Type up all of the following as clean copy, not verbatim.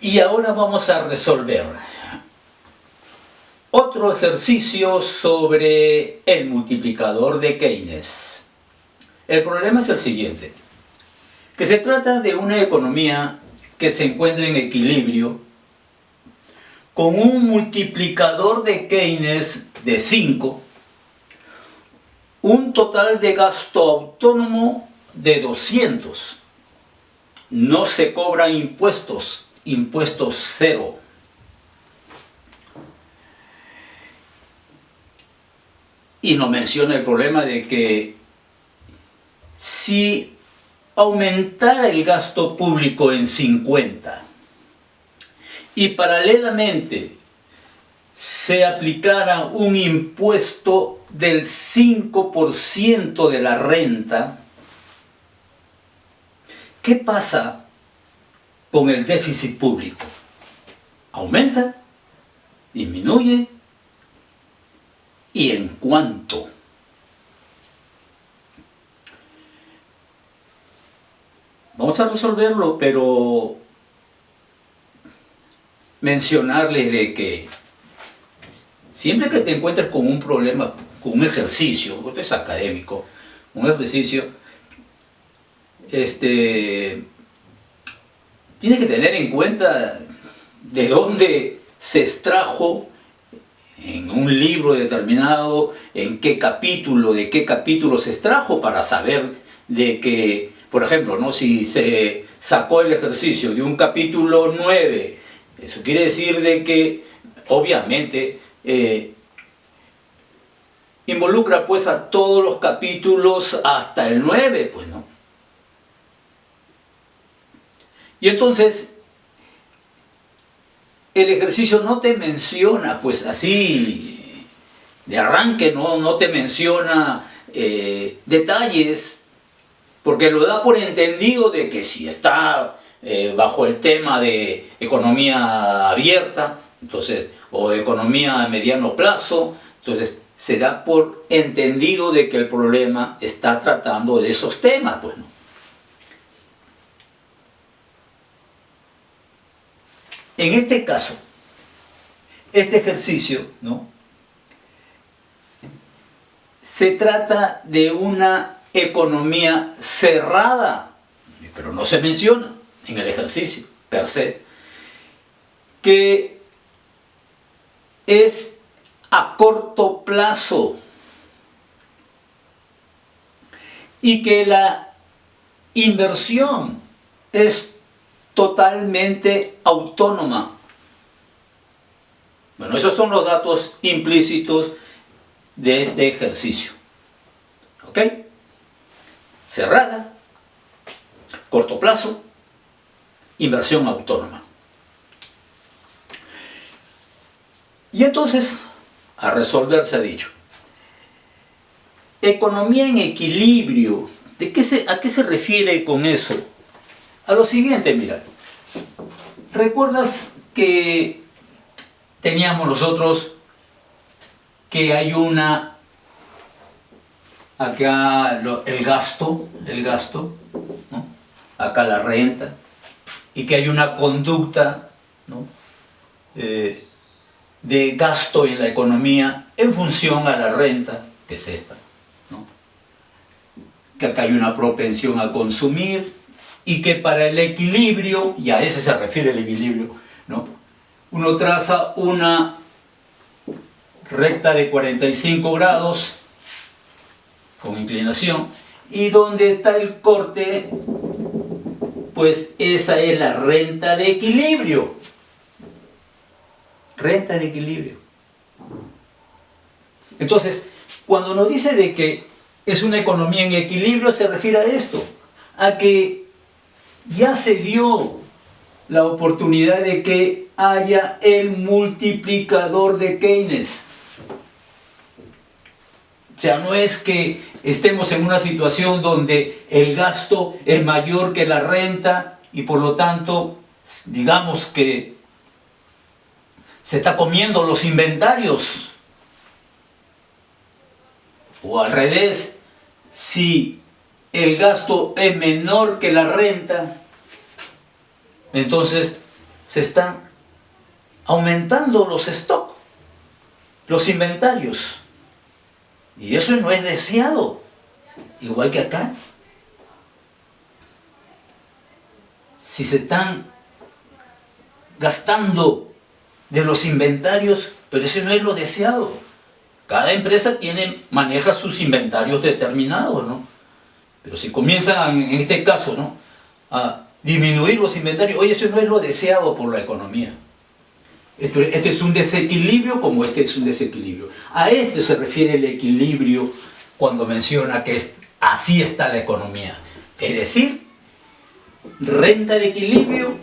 Y ahora vamos a resolver otro ejercicio sobre el multiplicador de Keynes. El problema es el siguiente, que se trata de una economía que se encuentra en equilibrio con un multiplicador de Keynes de 5, un total de gasto autónomo de 200. No se cobran impuestos, impuestos cero. Y nos menciona el problema de que si aumentara el gasto público en 50 y paralelamente se aplicara un impuesto del 5% de la renta, ¿qué pasa con el déficit público? ¿Aumenta? ¿Disminuye? ¿Y en cuánto? Vamos a resolverlo, pero mencionarles de que siempre que te encuentres con un problema, con un ejercicio, esto es académico, un ejercicio, tienes que tener en cuenta de dónde se extrajo en un libro determinado, en qué capítulo, de qué capítulo se extrajo, para saber de que, por ejemplo, ¿no? Si se sacó el ejercicio de un capítulo 9, eso quiere decir de que obviamente involucra pues a todos los capítulos hasta el 9, pues, ¿no? Y entonces el ejercicio no te menciona, pues así de arranque, no te menciona detalles, porque lo da por entendido de que si está bajo el tema de economía abierta, entonces, o economía a mediano plazo, entonces se da por entendido de que el problema está tratando de esos temas, pues, ¿no? En este caso, este ejercicio, ¿no?, se trata de una economía cerrada, pero no se menciona en el ejercicio per se, que es a corto plazo y que la inversión es totalmente autónoma. Bueno, esos son los datos implícitos de este ejercicio. ¿Ok? Cerrada, corto plazo, inversión autónoma. Y entonces, a resolver se ha dicho, economía en equilibrio. ¿A qué se refiere con eso? A lo siguiente, mira. ¿Recuerdas que teníamos nosotros que hay acá el gasto, ¿no?, acá la renta, y que hay una conducta, ¿no?, de gasto en la economía en función a la renta, que es esta, ¿no?, que acá hay una propensión a consumir, y que para el equilibrio, y a ese se refiere el equilibrio, ¿no?, uno traza una recta de 45 grados con inclinación, y donde está el corte, pues esa es la renta de equilibrio. Renta de equilibrio. Entonces, cuando nos dice de que es una economía en equilibrio, se refiere a esto, a que ya se dio la oportunidad de que haya el multiplicador de Keynes. O sea, no es que estemos en una situación donde el gasto es mayor que la renta y por lo tanto, digamos que se está comiendo los inventarios. O al revés, si el gasto es menor que la renta, entonces se están aumentando los stocks, los inventarios. Y eso no es deseado, igual que acá. Si se están gastando de los inventarios, pero eso no es lo deseado. Cada empresa maneja sus inventarios determinados, ¿no? Pero si comienzan, en este caso, ¿no?, a disminuir los inventarios, oye, eso no es lo deseado por la economía. Este es un desequilibrio como este es un desequilibrio. A este se refiere el equilibrio cuando menciona que así está la economía. Es decir, renta de equilibrio,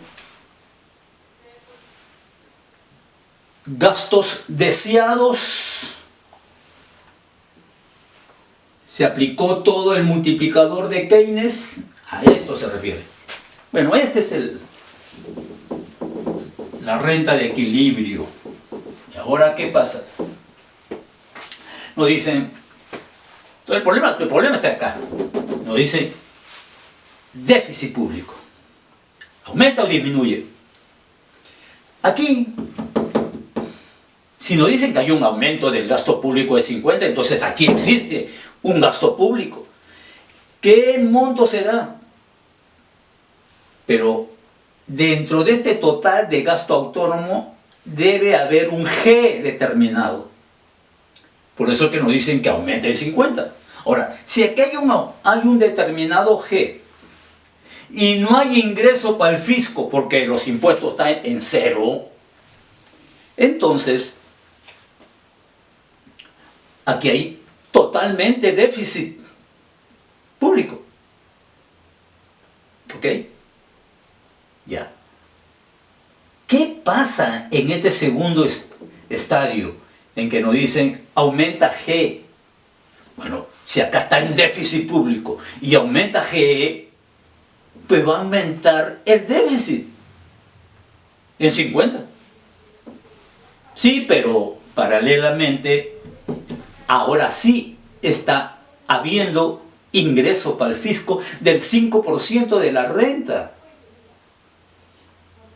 gastos deseados, se aplicó todo el multiplicador de Keynes, a esto se refiere. Bueno, este es la renta de equilibrio. ¿Y ahora qué pasa? Nos dicen, entonces el problema está acá. Nos dicen, déficit público. ¿Aumenta o disminuye? Aquí, si nos dicen que hay un aumento del gasto público de 50, entonces aquí existe un gasto público. ¿Qué monto será? Pero dentro de este total de gasto autónomo debe haber un G determinado. Por eso es que nos dicen que aumente el 50. Ahora, si aquí hay un determinado G y no hay ingreso para el fisco porque los impuestos están en cero, entonces aquí hay totalmente déficit público. ¿Ok? Ya. ¿Qué pasa en este segundo estadio en que nos dicen aumenta G? Bueno, si acá está en déficit público y aumenta G, pues va a aumentar el déficit en 50. Sí, pero paralelamente, ahora sí está habiendo ingreso para el fisco del 5% de la renta.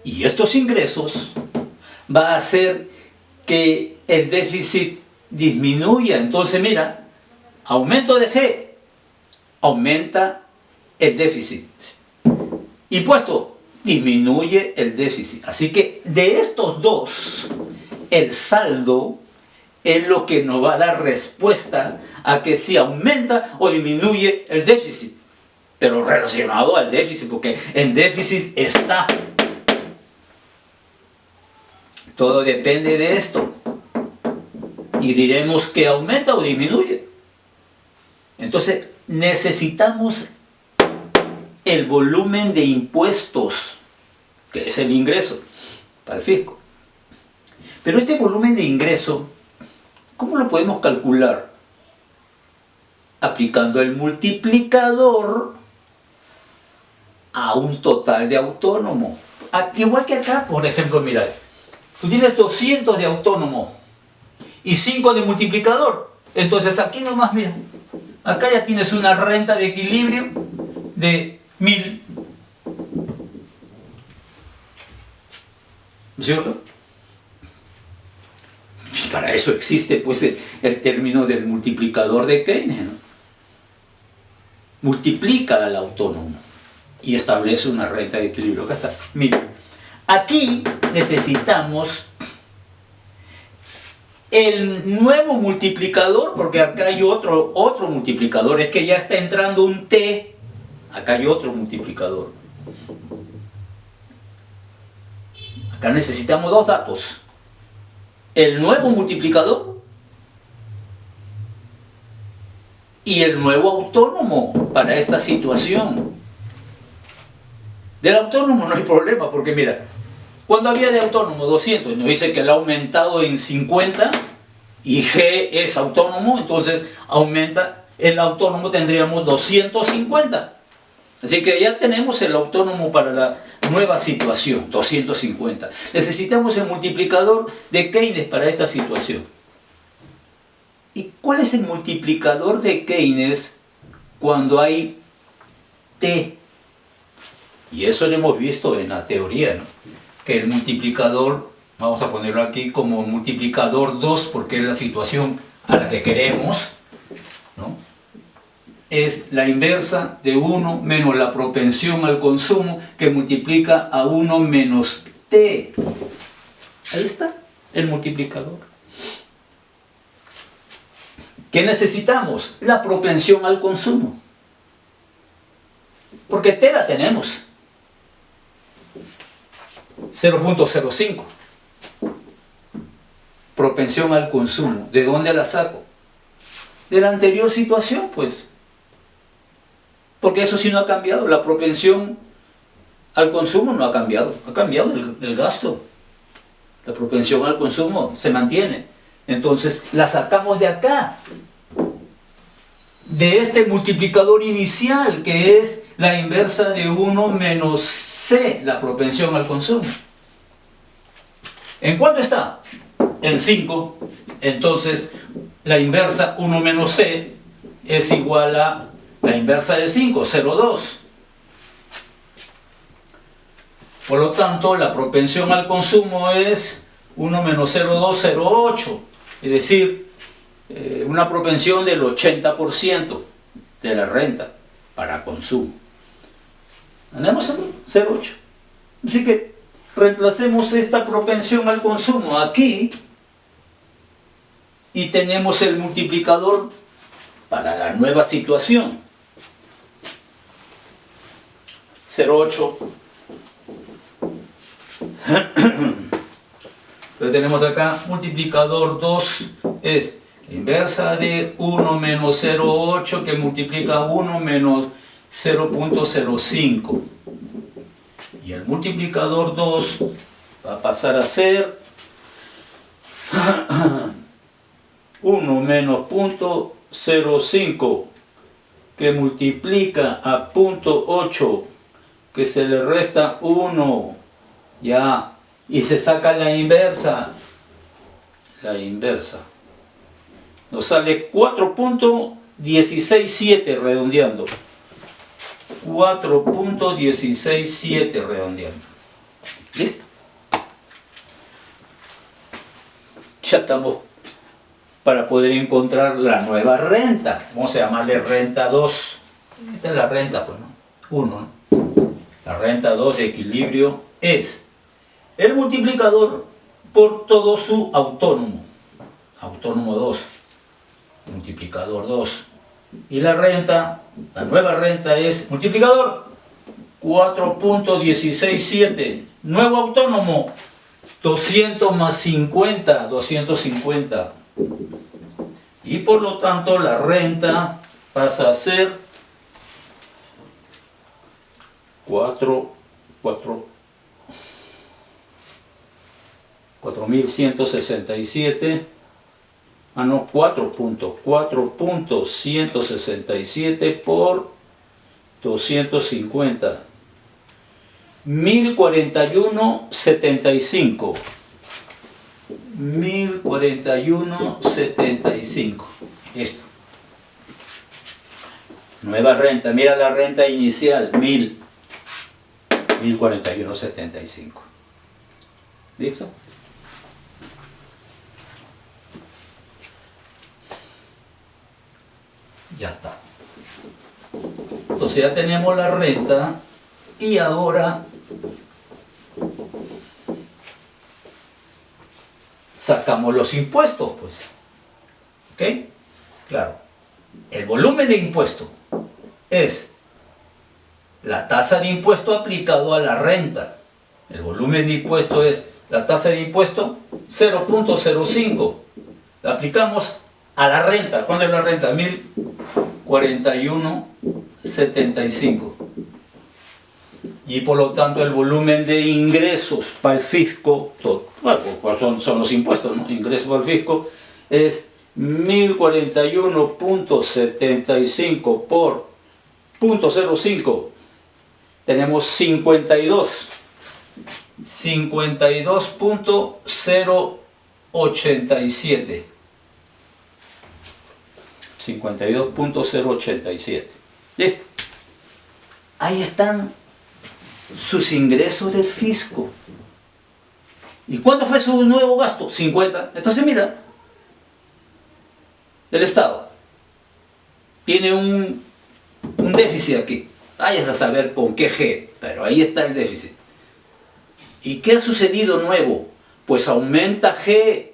Y estos ingresos va a hacer que el déficit disminuya. Entonces, mira, aumento de G, aumenta el déficit. Impuesto, disminuye el déficit. Así que de estos dos, el saldo es lo que nos va a dar respuesta a que si aumenta o disminuye el déficit. Pero relacionado al déficit, porque en déficit está. Todo depende de esto. Y diremos que aumenta o disminuye. Entonces, necesitamos el volumen de impuestos, que es el ingreso para el fisco. Pero este volumen de ingreso, ¿cómo lo podemos calcular? Aplicando el multiplicador a un total de autónomo. Igual que acá, por ejemplo, mira, tú tienes 200 de autónomo y 5 de multiplicador. Entonces aquí nomás, mira, acá ya tienes una renta de equilibrio de 1000. ¿No es cierto? Y para eso existe pues el término del multiplicador de Keynes, ¿no? Multiplica al autónomo y establece una renta de equilibrio. Acá está, 1000. Aquí necesitamos el nuevo multiplicador, porque acá hay otro multiplicador, es que ya está entrando un T, acá hay otro multiplicador. Acá necesitamos dos datos, el nuevo multiplicador y el nuevo autónomo para esta situación. Del autónomo no hay problema, porque mira, cuando había de autónomo 200, nos dice que le ha aumentado en 50 y G es autónomo, entonces aumenta, el autónomo tendríamos 250. Así que ya tenemos el autónomo para la nueva situación, 250. Necesitamos el multiplicador de Keynes para esta situación. ¿Y cuál es el multiplicador de Keynes cuando hay T? Y eso lo hemos visto en la teoría, ¿no? que el multiplicador, vamos a ponerlo aquí como multiplicador 2 porque es la situación a la que queremos, ¿no? Es la inversa de 1 menos la propensión al consumo que multiplica a 1 menos t. Ahí está el multiplicador. ¿Qué necesitamos? La propensión al consumo. Porque t la tenemos. 0.05. Propensión al consumo. ¿De dónde la saco? De la anterior situación, pues. Porque eso sí no ha cambiado. La propensión al consumo no ha cambiado. Ha cambiado el gasto. La propensión al consumo se mantiene. Entonces la sacamos de acá. De este multiplicador inicial, que es la inversa de 1 menos c, la propensión al consumo. ¿En cuánto está? En 5. Entonces la inversa 1 menos c es igual a la inversa de 5, 0,2. Por lo tanto, la propensión al consumo es 1 menos 0,2, 0,8. Es decir, una propensión del 80% de la renta para consumo. Tenemos 0,8. Así que reemplacemos esta propensión al consumo aquí y tenemos el multiplicador para la nueva situación. 0,8. Entonces tenemos acá multiplicador 2 es la inversa de 1 menos 0,8 que multiplica 1 menos 0.05. Y el multiplicador 2 va a pasar a ser 1 menos 0.05 que multiplica a 0.8 que se le resta 1 ya y se saca la inversa. La inversa nos sale 4.167 redondeando. 4.167 redondeando. ¿Listo? Ya estamos para poder encontrar la nueva renta. Vamos a llamarle renta 2. Esta es la renta, pues, ¿no? 1, ¿no? La renta 2 de equilibrio es el multiplicador por todo su autónomo. Autónomo 2. Multiplicador 2. Y la renta, la nueva renta es multiplicador 4.167. Nuevo autónomo 200 más 50, 250. Y por lo tanto la renta pasa a ser 4.167. 4.167 por 250. 1041.75. 1041.75. Esto. Nueva renta. Mira la renta inicial. 1041.75. ¿Listo? Ya está. Entonces ya tenemos la renta y ahora sacamos los impuestos, pues. ¿Ok? Claro. El volumen de impuesto es la tasa de impuesto aplicado a la renta. El volumen de impuesto es la tasa de impuesto 0.05. La aplicamos a la renta. ¿Cuándo es la renta? 1041.75. Y por lo tanto el volumen de ingresos para el fisco, bueno, son los impuestos, ¿no? Ingresos para el fisco es 1041.75 por 0.05. Tenemos 52.087. 52.087. ¿Listo? Ahí están sus ingresos del fisco. ¿Y cuánto fue su nuevo gasto? 50. Entonces mira, el Estado tiene un déficit aquí. Vayas a saber con qué G, pero ahí está el déficit. ¿Y qué ha sucedido nuevo? Pues aumenta G,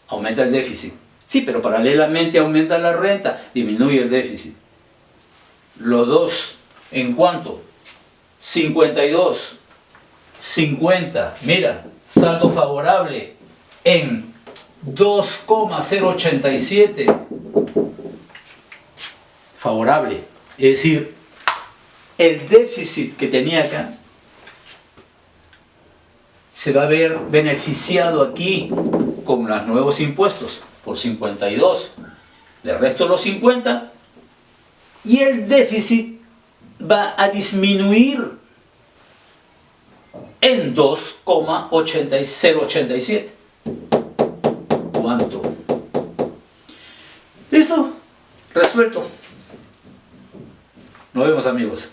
aumenta el déficit. Sí, pero paralelamente aumenta la renta, disminuye el déficit. Los dos, ¿en cuánto? 52, 50. Mira, saldo favorable en 2,087. Favorable. Es decir, el déficit que tenía acá se va a ver beneficiado aquí con los nuevos impuestos por 52. Le resto los 50 y el déficit va a disminuir en 2,087. ¿Cuánto? ¿Listo? Resuelto. Nos vemos, amigos.